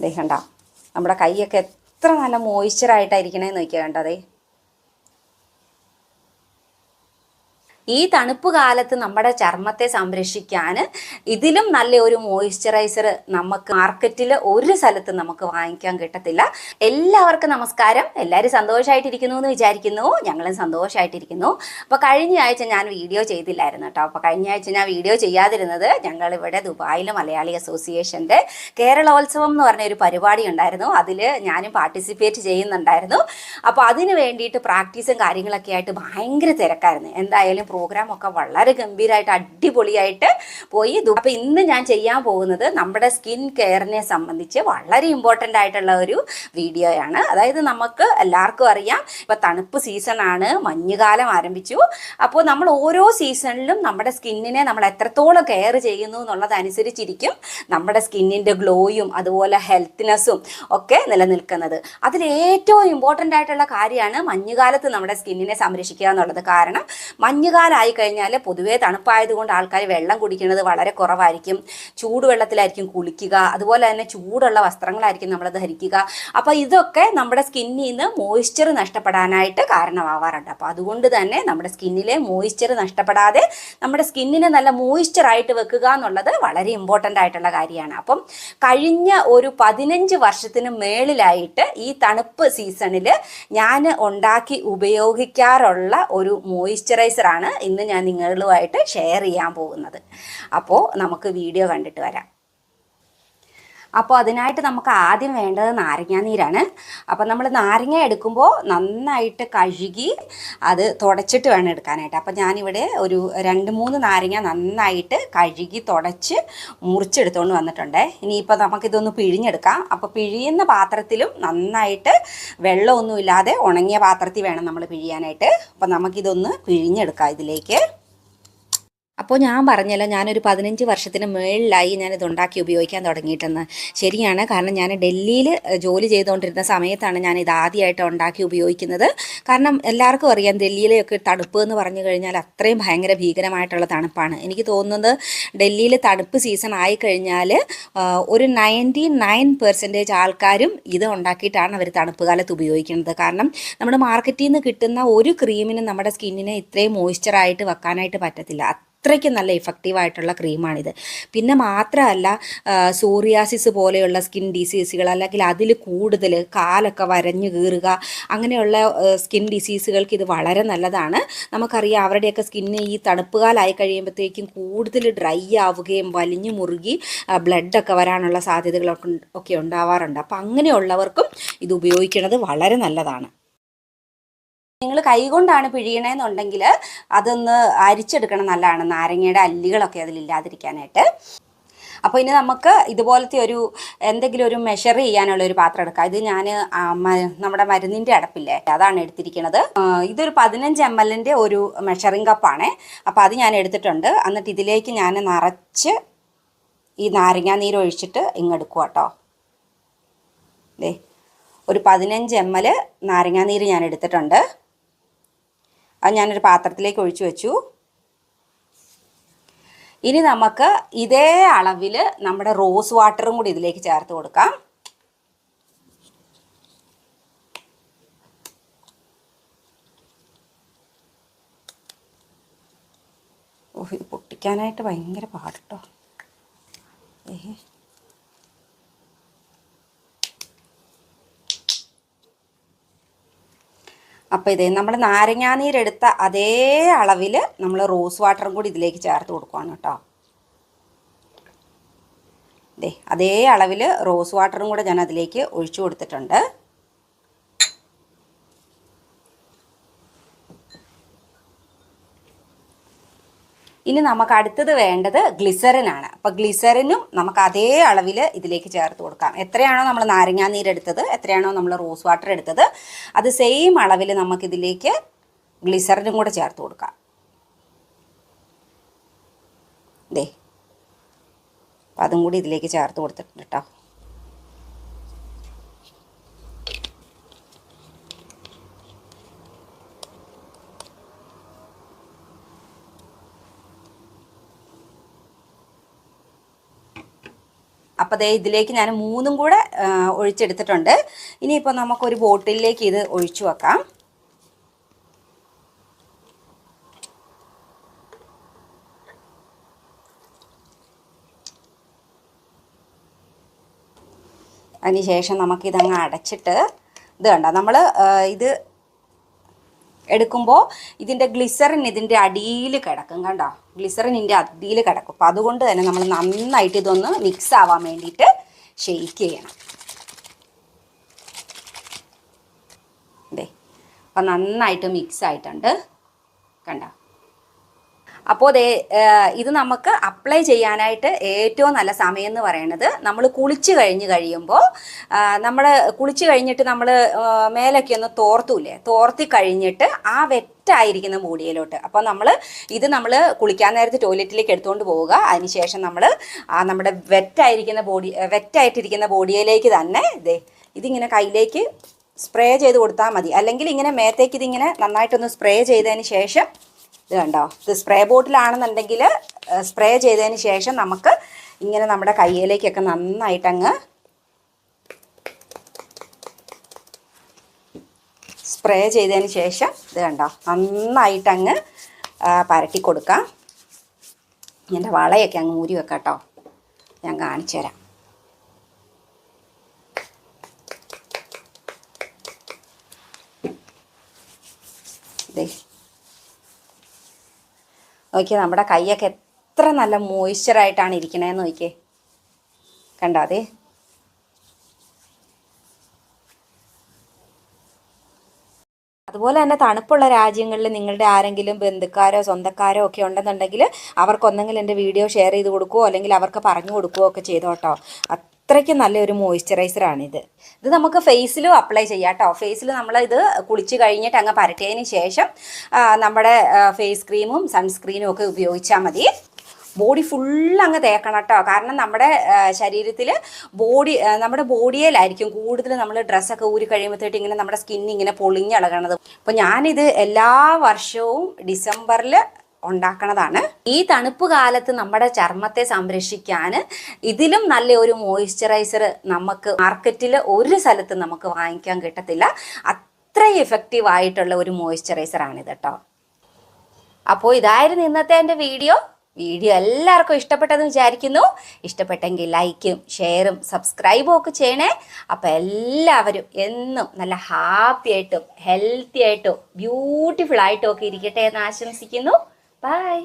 ദേ കണ്ടോ, നമ്മുടെ കൈയൊക്കെ എത്ര നല്ല മോയ്സ്ചറായിട്ടായിരിക്കണേന്ന് നോക്കിയാൽ കണ്ടോ. അതേ ഈ തണുപ്പ് കാലത്ത് നമ്മുടെ ചർമ്മത്തെ സംരക്ഷിക്കാൻ ഇതിലും നല്ല ഒരു മോയ്സ്ചറൈസർ നമുക്ക് മാർക്കറ്റിൽ ഒരു സ്ഥലത്തും നമുക്ക് വാങ്ങിക്കാൻ കിട്ടത്തില്ല. എല്ലാവർക്കും നമസ്കാരം. എല്ലാവരും സന്തോഷമായിട്ടിരിക്കുന്നു എന്ന് വിചാരിക്കുന്നു. ഞങ്ങളും സന്തോഷമായിട്ടിരിക്കുന്നു. അപ്പോൾ കഴിഞ്ഞ ആഴ്ച ഞാൻ വീഡിയോ ചെയ്തില്ലായിരുന്നു കേട്ടോ. അപ്പോൾ കഴിഞ്ഞ ആഴ്ച ഞാൻ വീഡിയോ ചെയ്യാതിരുന്നത് ഞങ്ങളിവിടെ ദുബായിൽ മലയാളി അസോസിയേഷൻ്റെ കേരളോത്സവം എന്ന് പറഞ്ഞൊരു പരിപാടി ഉണ്ടായിരുന്നു. അതിൽ ഞാനും പാർട്ടിസിപ്പേറ്റ് ചെയ്യുന്നുണ്ടായിരുന്നു. അപ്പോൾ അതിന് വേണ്ടിയിട്ട് പ്രാക്ടീസും കാര്യങ്ങളൊക്കെ ആയിട്ട് ഭയങ്കര തിരക്കായിരുന്നു. എന്തായാലും പ്രോഗ്രാം ഒക്കെ വളരെ ഗംഭീരമായിട്ട് അടിപൊളിയായിട്ട് പോയി. അപ്പോൾ ഇന്ന് ഞാൻ ചെയ്യാൻ പോകുന്നത് നമ്മുടെ സ്കിൻ കെയറിനെ സംബന്ധിച്ച് വളരെ ഇമ്പോർട്ടൻ്റ് ആയിട്ടുള്ള ഒരു വീഡിയോയാണ്. അതായത് നമുക്ക് എല്ലാവർക്കും അറിയാം, ഇപ്പോൾ തണുപ്പ് സീസണാണ്, മഞ്ഞുകാലം ആരംഭിച്ചു. അപ്പോൾ നമ്മൾ ഓരോ സീസണിലും നമ്മുടെ സ്കിന്നിനെ നമ്മൾ എത്രത്തോളം കെയർ ചെയ്യുന്നു എന്നുള്ളതനുസരിച്ചിരിക്കും നമ്മുടെ സ്കിന്നിൻ്റെ ഗ്ലോയും അതുപോലെ ഹെൽത്തിനെസ്സും ഒക്കെ നിലനിൽക്കുന്നത്. അതിൽ ഏറ്റവും ഇമ്പോർട്ടൻ്റ് ആയിട്ടുള്ള കാര്യമാണ് മഞ്ഞുകാലത്ത് നമ്മുടെ സ്കിന്നിനെ സംരക്ഷിക്കുക എന്നുള്ളത്. കാരണം മഞ്ഞുകാലമായി കഴിഞ്ഞാൽ പൊതുവേ തണുപ്പായതുകൊണ്ട് ആൾക്കാർ വെള്ളം കുടിക്കുന്നത് വളരെ കുറവായിരിക്കും. ചൂടുവെള്ളത്തിലായിരിക്കും കുളിക്കുക, അതുപോലെ തന്നെ ചൂടുള്ള വസ്ത്രങ്ങളായിരിക്കും നമ്മൾ ധരിക്കുക. അപ്പോൾ ഇതൊക്കെ നമ്മുടെ സ്കിന്നിൽ നിന്ന് മോയ്സ്ചർ നഷ്ടപ്പെടാനായിട്ട് കാരണമാവാറുണ്ട്. അപ്പോൾ അതുകൊണ്ട് തന്നെ നമ്മുടെ സ്കിന്നിലെ മോയ്സ്ചർ നഷ്ടപ്പെടാതെ നമ്മുടെ സ്കിന്നിനെ നല്ല മോയ്സ്ചറായിട്ട് വെക്കുക എന്നുള്ളത് വളരെ ഇമ്പോർട്ടൻ്റ് ആയിട്ടുള്ള കാര്യമാണ്. അപ്പം കഴിഞ്ഞ ഒരു 15 വർഷത്തിന് മേളിലായിട്ട് ഈ തണുപ്പ് സീസണിൽ ഞാൻ ഉണ്ടാക്കി ഉപയോഗിക്കാറുള്ള ഒരു മോയ്സ്ചറൈസറാണ് ഇന്ന് ഞാൻ നിങ്ങളുമായിട്ട് ഷെയർ ചെയ്യാൻ പോകുന്നത്. അപ്പോൾ നമുക്ക് വീഡിയോ കണ്ടിട്ട് വരാം. അപ്പോൾ അതിനായിട്ട് നമുക്ക് ആദ്യം വേണ്ടത് നാരങ്ങാനീരാണ്. അപ്പോൾ നമ്മൾ നാരങ്ങ എടുക്കുമ്പോൾ നന്നായിട്ട് കഴുകി അത് തുടച്ചിട്ട് വേണം എടുക്കാനായിട്ട്. അപ്പോൾ ഞാനിവിടെ ഒരു 2-3 നാരങ്ങ നന്നായിട്ട് കഴുകി തുടച്ച് മുറിച്ചെടുത്തുകൊണ്ട് വന്നിട്ടുണ്ട്. ഇനിയിപ്പോൾ നമുക്കിതൊന്ന് പിഴിഞ്ഞെടുക്കാം. അപ്പോൾ പിഴിയുന്ന പാത്രത്തിലും നന്നായിട്ട് വെള്ളമൊന്നുമില്ലാതെ ഉണങ്ങിയ പാത്രത്തിൽ വേണം നമ്മൾ പിഴിയാനായിട്ട്. അപ്പോൾ നമുക്കിതൊന്ന് പിഴിഞ്ഞെടുക്കാം ഇതിലേക്ക്. അപ്പോൾ ഞാൻ പറഞ്ഞല്ലോ, ഞാനൊരു 15 വർഷത്തിന് മുകളിലായി ഞാനിത് ഉണ്ടാക്കി ഉപയോഗിക്കാൻ തുടങ്ങിയിട്ടെന്ന്. ശരിയാണ്. കാരണം ഞാൻ ഡൽഹിയിൽ ജോലി ചെയ്തുകൊണ്ടിരുന്ന സമയത്താണ് ഞാൻ ഇത് ആദ്യമായിട്ട് ഉണ്ടാക്കി ഉപയോഗിക്കുന്നത്. കാരണം എല്ലാവർക്കും അറിയാം, ഡൽഹിയിലെയൊക്കെ തണുപ്പ് എന്ന് പറഞ്ഞു കഴിഞ്ഞാൽ അത്രയും ഭയങ്കര ഭീകരമായിട്ടുള്ള തണുപ്പാണ്. എനിക്ക് തോന്നുന്നത് ഡൽഹിയിൽ തണുപ്പ് സീസൺ ആയിക്കഴിഞ്ഞാൽ ഒരു 99% ആൾക്കാരും ഇത് ഉണ്ടാക്കിയിട്ടാണ് അവർ തണുപ്പ് കാലത്ത് ഉപയോഗിക്കുന്നത്. കാരണം നമ്മുടെ മാർക്കറ്റിൽ നിന്ന് കിട്ടുന്ന ഒരു ക്രീമിനും നമ്മുടെ സ്കിന്നിനെ ഇത്രയും മോയ്സ്ചറായിട്ട് വെക്കാനായിട്ട് പറ്റത്തില്ല. അത്രയ്ക്ക് നല്ല ഇഫക്റ്റീവായിട്ടുള്ള ക്രീമാണിത്. പിന്നെ മാത്രമല്ല, സോറിയാസിസ് പോലെയുള്ള സ്കിൻ ഡിസീസുകൾ, അല്ലെങ്കിൽ അതിൽ കൂടുതൽ കാലൊക്കെ വരഞ്ഞു കീറുക, അങ്ങനെയുള്ള സ്കിൻ ഡിസീസുകൾക്ക് ഇത് വളരെ നല്ലതാണ്. നമുക്കറിയാം, അവരുടെയൊക്കെ സ്കിന്ന് ഈ തണുപ്പ് കാലമായി കഴിയുമ്പോഴത്തേക്കും കൂടുതൽ ഡ്രൈ ആവുകയും വലിഞ്ഞു മുറുകി ബ്ലഡൊക്കെ വരാനുള്ള സാധ്യതകളൊക്കെ ഉണ്ടാവാറുണ്ട്. അപ്പം അങ്ങനെയുള്ളവർക്കും ഇത് ഉപയോഗിക്കുന്നത് വളരെ നല്ലതാണ്. നിങ്ങൾ കൈകൊണ്ടാണ് പിഴിയണമെന്നുണ്ടെങ്കിൽ അതൊന്ന് അരിച്ചെടുക്കണം, നല്ലതാണ്. നാരങ്ങയുടെ അല്ലികളൊക്കെ അതിലില്ലാതിരിക്കാനായിട്ട്. അപ്പോൾ ഇനി നമുക്ക് ഇതുപോലത്തെ എന്തെങ്കിലും ഒരു മെഷർ ചെയ്യാനുള്ള ഒരു പാത്രം എടുക്കാം. ഇത് ഞാൻ നമ്മുടെ മരുന്നിൻ്റെ അടപ്പില്ലേ, അതാണ് എടുത്തിരിക്കുന്നത്. ഇതൊരു 15 ml ഒരു മെഷറിംഗ് കപ്പാണ്. അപ്പോൾ അത് ഞാൻ എടുത്തിട്ടുണ്ട്. എന്നിട്ട് ഇതിലേക്ക് ഞാൻ നിറച്ച് ഈ നാരങ്ങാനീര് ഒഴിച്ചിട്ട് ഇങ്ങെടുക്കുക കേട്ടോ. ദേ ഒരു 15 ml നാരങ്ങാനീര് ഞാൻ എടുത്തിട്ടുണ്ട്. അത് ഞാനൊരു പാത്രത്തിലേക്ക് ഒഴിച്ചു വെച്ചു. ഇനി നമുക്ക് ഇതേ അളവിൽ നമ്മുടെ റോസ് വാട്ടറും കൂടി ഇതിലേക്ക് ചേർത്ത് കൊടുക്കാം. ഇത് പൊട്ടിക്കാനായിട്ട് ഭയങ്കര പാട്ടോ. അപ്പോൾ ഇതേ നമ്മൾ നാരങ്ങാനീരെടുത്ത അതേ അളവിൽ നമ്മൾ റോസ് വാട്ടറും കൂടി ഇതിലേക്ക് ചേർത്ത് കൊടുക്കുകയാണ് കേട്ടോ. ദേ അതേ അളവിൽ റോസ് വാട്ടറും കൂടെ ഞാൻ അതിലേക്ക് ഒഴിച്ചു കൊടുത്തിട്ടുണ്ട്. ഇനി നമുക്ക് അടുത്തത് വേണ്ടത് ഗ്ലിസറിനാണ്. അപ്പോൾ ഗ്ലിസറിനും നമുക്ക് അതേ അളവിൽ ഇതിലേക്ക് ചേർത്ത് കൊടുക്കാം. എത്രയാണോ നമ്മൾ നാരങ്ങാനീരെടുത്തത്, എത്രയാണോ നമ്മൾ റോസ് വാട്ടർ എടുത്തത്, അത് സെയിം അളവിൽ നമുക്കിതിലേക്ക് ഗ്ലിസറിനും കൂടെ ചേർത്ത് കൊടുക്കാം. ദേ അപ്പം അതും കൂടി ഇതിലേക്ക് ചേർത്ത് കൊടുത്തിട്ടുണ്ട് കേട്ടോ. അപ്പോൾ ദേ ഇതിലേക്ക് ഞാൻ 3 കൂടെ ഒഴിച്ചെടുത്തിട്ടുണ്ട്. ഇനിയിപ്പോൾ നമുക്കൊരു ബോട്ടിലേക്ക് ഇത് ഒഴിച്ചു വെക്കാം. അതിനുശേഷം നമുക്കിതങ്ങ് അടച്ചിട്ട് ഇത് കണ്ടോ, നമ്മൾ ഇത് എടുക്കുമ്പോൾ ഇതിൻ്റെ ഗ്ലിസറിൻ ഇതിൻ്റെ അടിയിൽ കിടക്കും. കണ്ടോ, ഗ്ലിസറിൻ ഇതിൻ്റെ അടിയിൽ കിടക്കും. അപ്പോൾ അതുകൊണ്ട് തന്നെ നമ്മൾ നന്നായിട്ട് ഇതൊന്ന് മിക്സ് ആവാൻ വേണ്ടിയിട്ട് ഷെയ്ക്ക് ചെയ്യണം. അതെ, അപ്പം നന്നായിട്ട് മിക്സ് ആയിട്ടുണ്ട്. കണ്ടോ, അപ്പോൾ ഇത് നമുക്ക് അപ്ലൈ ചെയ്യാനായിട്ട് ഏറ്റവും നല്ല സമയം എന്ന് പറയുന്നത് നമ്മൾ കുളിച്ച് കഴിയുമ്പോൾ നമ്മൾ കുളിച്ച് കഴിഞ്ഞിട്ട് നമ്മൾ മേലൊക്കെ ഒന്ന് തോർത്തി കഴിഞ്ഞിട്ട് ആ വെറ്റായിരിക്കുന്ന ബോഡിയിലോട്ട്. അപ്പോൾ നമ്മൾ കുളിക്കാൻ നേരത്ത് ടോയ്ലറ്റിലേക്ക് എടുത്തുകൊണ്ട് പോവുക. അതിനുശേഷം നമ്മൾ നമ്മുടെ വെറ്റായിട്ടിരിക്കുന്ന ബോഡിയിലേക്ക് തന്നെ ഇതിങ്ങനെ കയ്യിലേക്ക് സ്പ്രേ ചെയ്ത് കൊടുത്താൽ മതി. അല്ലെങ്കിൽ ഇങ്ങനെ മേത്തേക്ക് ഇതിങ്ങനെ നന്നായിട്ടൊന്ന് സ്പ്രേ ചെയ്തതിന് ശേഷം ഇത് കണ്ടോ, ഇത് സ്പ്രേ ബോട്ടിലാണെന്നുണ്ടെങ്കിൽ സ്പ്രേ ചെയ്തതിന് ശേഷം നമുക്ക് ഇങ്ങനെ നമ്മുടെ കയ്യിലേക്കൊക്കെ നന്നായിട്ടങ്ങ് സ്പ്രേ ചെയ്തതിന് ശേഷം ഇത് കണ്ടോ നന്നായിട്ടങ്ങ് പരട്ടി കൊടുക്കാം. എൻ്റെ വളയൊക്കെ അങ്ങ് ഊരി വെക്കാം കേട്ടോ, ഞാൻ കാണിച്ചു തരാം. ഇതേ നോക്കിയേ, നമ്മുടെ കൈയൊക്കെ എത്ര നല്ല മോയ്സ്ചറായിട്ടാണ് ഇരിക്കണേന്ന് നോക്കിയേ. കണ്ടോ, അതെ അതുപോലെ തന്നെ തണുപ്പുള്ള രാജ്യങ്ങളിൽ നിങ്ങളുടെ ആരെങ്കിലും ബന്ധുക്കാരോ സ്വന്തക്കാരോ ഒക്കെ ഉണ്ടെന്നുണ്ടെങ്കിൽ അവർക്കൊന്നെങ്കിൽ എൻ്റെ വീഡിയോ ഷെയർ ചെയ്ത് കൊടുക്കുകയോ അല്ലെങ്കിൽ അവർക്ക് പറഞ്ഞു കൊടുക്കുകയോ ഒക്കെ ചെയ്തോട്ടോ. അത്രയ്ക്ക് നല്ലൊരു മോയ്സ്ചറൈസറാണിത്. ഇത് നമുക്ക് ഫേസിലും അപ്ലൈ ചെയ്യാം കേട്ടോ. ഫേസിൽ നമ്മളിത് കുളിച്ച് കഴിഞ്ഞിട്ട് അങ്ങ് പരട്ടിയതിന് ശേഷം നമ്മുടെ ഫേസ് ക്രീമും സൺസ്ക്രീനും ഒക്കെ ഉപയോഗിച്ചാൽ മതി. ബോഡി ഫുൾ അങ്ങ് തേക്കണം കേട്ടോ. കാരണം നമ്മുടെ ശരീരത്തിൽ നമ്മുടെ ബോഡിയിലായിരിക്കും കൂടുതൽ നമ്മൾ ഡ്രസ്സൊക്കെ ഊരി കഴിയുമ്പോഴത്തേട്ട് ഇങ്ങനെ നമ്മുടെ സ്കിൻ ഇങ്ങനെ പൊളിഞ്ഞിളകണത്. അപ്പോൾ ഞാനിത് എല്ലാ വർഷവും ഡിസംബറിൽ ഉണ്ടാക്കണതാണ്. ഈ തണുപ്പ് കാലത്ത് നമ്മുടെ ചർമ്മത്തെ സംരക്ഷിക്കാൻ ഇതിലും നല്ല ഒരു മോയ്സ്ചറൈസർ നമുക്ക് മാർക്കറ്റിൽ ഒരു സ്ഥലത്ത് നമുക്ക് വാങ്ങിക്കാൻ കിട്ടത്തില്ല. അത്ര എഫക്റ്റീവ് ആയിട്ടുള്ള ഒരു മോയ്സ്ചറൈസറാണിത് കേട്ടോ. അപ്പോൾ ഇതായിരുന്നു ഇന്നത്തെ എൻ്റെ വീഡിയോ എല്ലാവർക്കും ഇഷ്ടപ്പെട്ടെന്ന് വിചാരിക്കുന്നു. ഇഷ്ടപ്പെട്ടെങ്കിൽ ലൈക്കും ഷെയറും സബ്സ്ക്രൈബും ഒക്കെ ചെയ്യണേ. അപ്പോൾ എല്ലാവരും എന്നും നല്ല ഹാപ്പി ആയിട്ടും ഹെൽത്തി ആയിട്ടും ബ്യൂട്ടിഫുൾ ആയിട്ടും ഒക്കെ ഇരിക്കട്ടെ എന്ന് ആശംസിക്കുന്നു. Bye.